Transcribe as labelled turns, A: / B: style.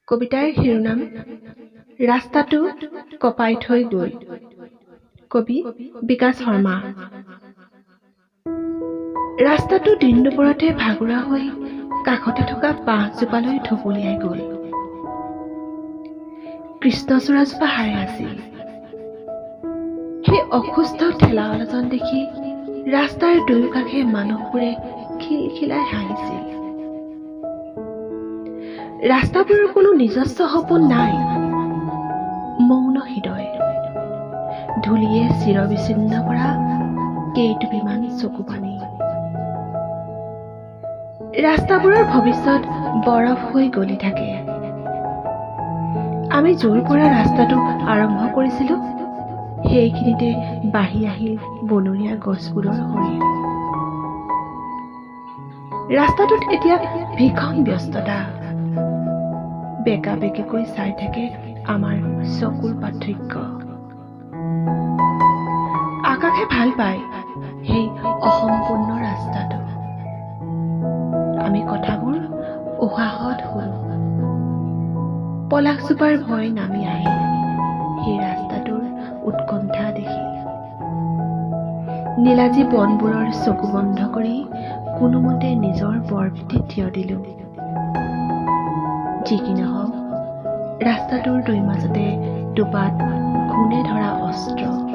A: কবিতাৰ শিৰোনাম ৰাস্তাটো কপাই থৈ গৈ। কবি বিকাশ শৰ্মা। ৰাস্তাটো দিন দুপৰতে ভাগৰুৱা হৈ কাষতে থকা বাঁহজোপালৈ ঢপলিয়াই গ'ল। কৃষ্ণচূড়াজোপা হাৰে আছিল। সেই অসুস্থ ঠেলাৱালাজন দেখি ৰাস্তাৰ দুয়োকাষে মানুহবোৰে খিলখিলাই হাঁহিছিল। ৰাস্তাবোৰৰ কোনো নিজস্ব সপোন নাই। মৌন হৃদয় ধূলিয়ে চিৰবিচ্ছিন্ন কৰা কেইটুপিমান চকু পানী। ৰাস্তাবোৰৰ ভৱিষ্যত বৰফ হৈ গলি থাকে। আমি য'ৰ পৰা ৰাস্তাটো আৰম্ভ কৰিছিলো সেইখিনিতে বাঢ়ি আহিল বনৰীয়া গছবোৰৰ শৰীৰ। ৰাস্তাটোত এতিয়া ভীষণ ব্যস্ততা। বেকা বেকিকৈ চাই থাকে আমাৰ চকুৰ পাৰ্থক্য। আকাশে ভাল পায় সেই অসম্পূৰ্ণ ৰাস্তাটো। আমি কথাবোৰ উশাহত শুনো। পলাশজোপাৰ ভয় নামি আহে সেই ৰাস্তাটোৰ উৎকণ্ঠা দেখি। নীলাজী বনবোৰৰ চকু বন্ধ কৰি কোনোমতে নিজৰ বৰপিঠিত থিয় দিলো। যি কি নহওক ৰাস্তাটোৰ দুই মাজতে দুপাত ঘূণে ধৰা অস্ত্ৰ।